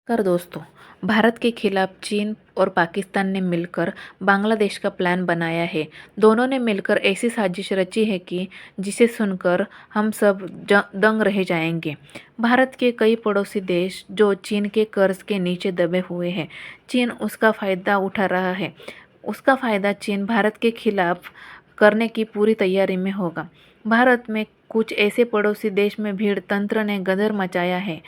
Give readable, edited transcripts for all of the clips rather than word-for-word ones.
कर दोस्तों, भारत के खिलाफ चीन और पाकिस्तान ने मिलकर बांग्लादेश का प्लान बनाया है। दोनों ने मिलकर ऐसी साजिश रची है कि जिसे सुनकर हम सब दंग रह जाएंगे। भारत के कई पड़ोसी देश जो चीन के कर्ज के नीचे दबे हुए हैं, चीन उसका फ़ायदा उठा रहा है। उसका फ़ायदा चीन भारत के खिलाफ करने की पूरी तैयारी में होगा। भारत में कुछ ऐसे पड़ोसी देश में भीड़ तंत्र ने गदर मचाया है,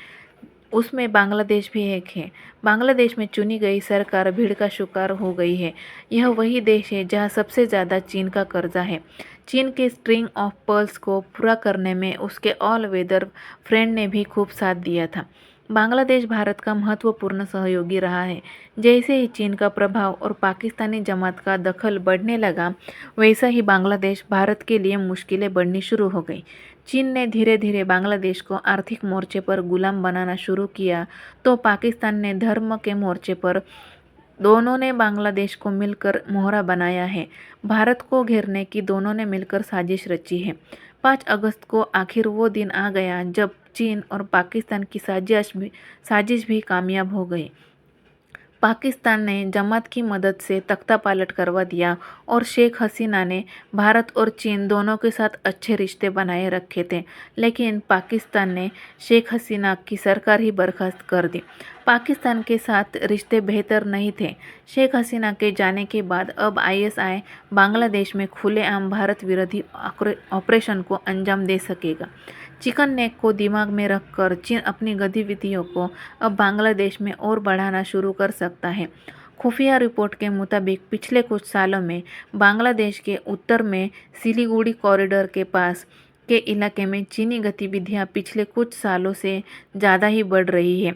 उसमें बांग्लादेश भी एक है। बांग्लादेश में चुनी गई सरकार भीड़ का शिकार हो गई है। यह वही देश है जहां सबसे ज़्यादा चीन का कर्जा है। चीन के स्ट्रिंग ऑफ पर्ल्स को पूरा करने में उसके ऑल वेदर फ्रेंड ने भी खूब साथ दिया था। बांग्लादेश भारत का महत्वपूर्ण सहयोगी रहा है। जैसे ही चीन का प्रभाव और पाकिस्तानी जमात का दखल बढ़ने लगा, वैसा ही बांग्लादेश भारत के लिए मुश्किलें बढ़नी शुरू हो गई। चीन ने धीरे धीरे बांग्लादेश को आर्थिक मोर्चे पर गुलाम बनाना शुरू किया, तो पाकिस्तान ने धर्म के मोर्चे पर दोनों ने बांग्लादेश को मिलकर मोहरा बनाया है। भारत को घेरने की दोनों ने मिलकर साजिश रची है। 5 अगस्त को आखिर वो दिन आ गया जब चीन और पाकिस्तान की साजिश भी कामयाब हो गई। पाकिस्तान ने जमात की मदद से तख्तापलट करवा दिया और शेख हसीना ने भारत और चीन दोनों के साथ अच्छे रिश्ते बनाए रखे थे, लेकिन पाकिस्तान ने शेख हसीना की सरकार ही बर्खास्त कर दी। पाकिस्तान के साथ रिश्ते बेहतर नहीं थे। शेख हसीना के जाने के बाद अब आईएसआई बांग्लादेश में खुलेआम भारत विरोधी ऑपरेशन को अंजाम दे सकेगा। चिकन नेक को दिमाग में रखकर चीन अपनी गतिविधियों को अब बांग्लादेश में और बढ़ाना शुरू कर सकता है। खुफिया रिपोर्ट के मुताबिक पिछले कुछ सालों में बांग्लादेश के उत्तर में सिलीगुड़ी कॉरिडोर के पास के इलाके में चीनी गतिविधियां पिछले कुछ सालों से ज़्यादा ही बढ़ रही है।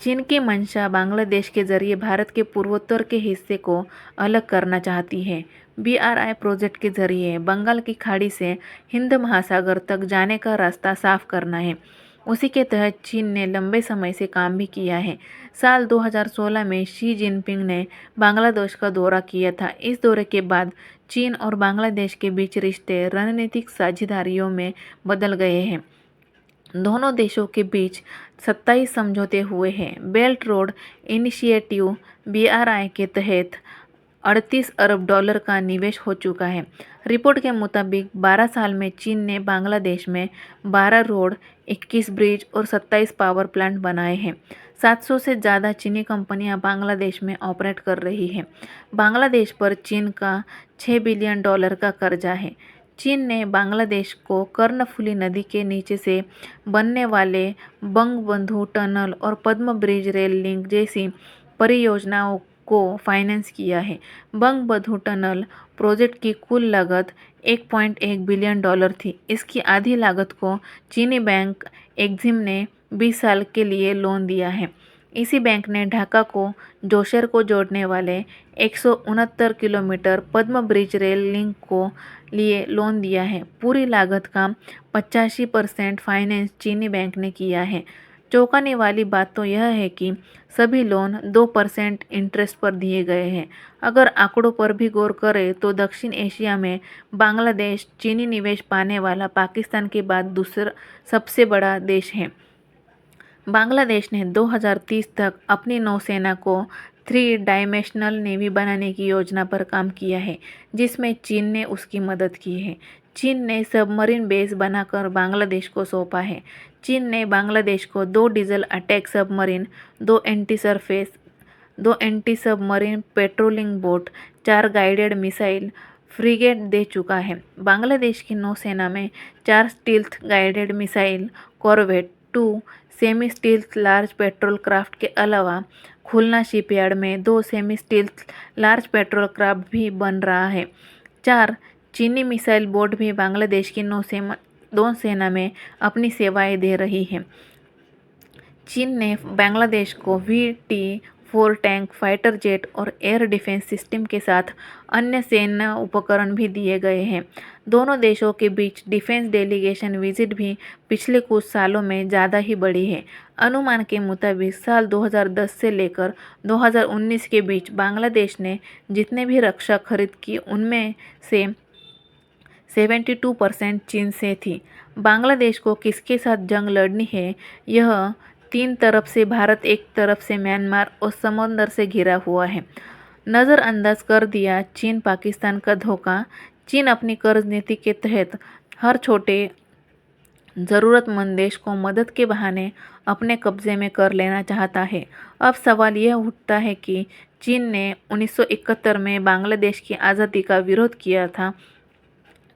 चीन की मंशा बांग्लादेश के जरिए भारत के पूर्वोत्तर के हिस्से को अलग करना चाहती है। BRI प्रोजेक्ट के जरिए बंगाल की खाड़ी से हिंद महासागर तक जाने का रास्ता साफ करना है। उसी के तहत चीन ने लंबे समय से काम भी किया है। साल 2016 में शी जिनपिंग ने बांग्लादेश का दौरा किया था। इस दौरे के बाद चीन और बांग्लादेश के बीच रिश्ते रणनीतिक साझेदारियों में बदल गए हैं। दोनों देशों के बीच 27 समझौते हुए हैं। बेल्ट रोड इनिशिएटिव BRI के तहत $38 अरब का निवेश हो चुका है। रिपोर्ट के मुताबिक 12 साल में चीन ने बांग्लादेश में 12 रोड, 21 ब्रिज और 27 पावर प्लांट बनाए हैं। 700 से ज़्यादा चीनी कंपनियां बांग्लादेश में ऑपरेट कर रही हैं। बांग्लादेश पर चीन का $6 बिलियन का कर्जा है। चीन ने बांग्लादेश को कर्णफुली नदी के नीचे से बनने वाले बंगबंधु टनल और पद्म ब्रिज रेल लिंक जैसी परियोजनाओं को फाइनेंस किया है। बंगबंधु टनल प्रोजेक्ट की कुल लागत $1.1 बिलियन थी। इसकी आधी लागत को चीनी बैंक एक्जिम ने 20 साल के लिए लोन दिया है। इसी बैंक ने ढाका को जोशर को जोड़ने वाले 169 किलोमीटर पद्म ब्रिज रेल लिंक को लिए लोन दिया है। पूरी लागत का 85% फाइनेंस चीनी बैंक ने किया है। चौंकाने वाली बात तो यह है कि सभी लोन 2% इंटरेस्ट पर दिए गए हैं। अगर आंकड़ों पर भी गौर करें तो दक्षिण एशिया में बांग्लादेश चीनी निवेश पाने वाला पाकिस्तान के बाद दूसरा सबसे बड़ा देश है। बांग्लादेश ने 2030 तक अपनी नौसेना को 3 डायमेंशनल नेवी बनाने की योजना पर काम किया है, जिसमें चीन ने उसकी मदद की है। चीन ने सबमरीन बेस बनाकर बांग्लादेश को सौंपा है। चीन ने बांग्लादेश को 2 diesel attack submarine, 2 anti submarine patrolling boat, 4 guided missile frigate दे चुका है। बांग्लादेश की नौसेना में 4 stealth guided missile corvette, 2 semi stealth large patrol craft के अलावा खुलना शिपयार्ड में 2 semi stealth large patrol craft भी बन रहा है। 4 चीनी मिसाइल बोट भी बांग्लादेश की नौसेना में अपनी सेवाएं दे रही है। चीन ने बांग्लादेश को VT-4 टैंक, फाइटर जेट और एयर डिफेंस सिस्टम के साथ अन्य सैन्य उपकरण भी दिए गए हैं। दोनों देशों के बीच डिफेंस डेलीगेशन विजिट भी पिछले कुछ सालों में ज़्यादा ही बढ़ी है। अनुमान के मुताबिक साल 2010 से लेकर 2019 के बीच बांग्लादेश ने जितने भी रक्षा खरीद की, उनमें से 72% चीन से थी। बांग्लादेश को किसके साथ जंग लड़नी है, यह तीन तरफ से भारत, एक तरफ से म्यांमार और समंदर से घिरा हुआ है। नज़रअंदाज कर दिया चीन पाकिस्तान का धोखा। चीन अपनी कर्ज नीति के तहत हर छोटे ज़रूरतमंद देश को मदद के बहाने अपने कब्जे में कर लेना चाहता है। अब सवाल यह उठता है कि चीन ने 1971 में बांग्लादेश की आज़ादी का विरोध किया था।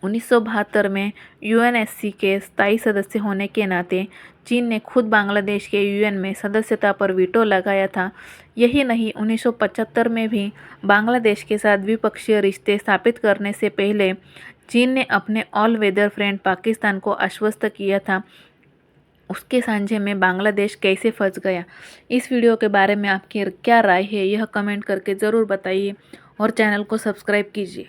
1972 में यूएनएससी के स्थायी सदस्य होने के नाते चीन ने खुद बांग्लादेश के यूएन में सदस्यता पर वीटो लगाया था। यही नहीं, 1975 में भी बांग्लादेश के साथ द्विपक्षीय रिश्ते स्थापित करने से पहले चीन ने अपने ऑल वेदर फ्रेंड पाकिस्तान को आश्वस्त किया था। उसके सांझे में बांग्लादेश कैसे फंस गया। इस वीडियो के बारे में आपकी क्या राय है, यह कमेंट करके ज़रूर बताइए और चैनल को सब्सक्राइब कीजिए।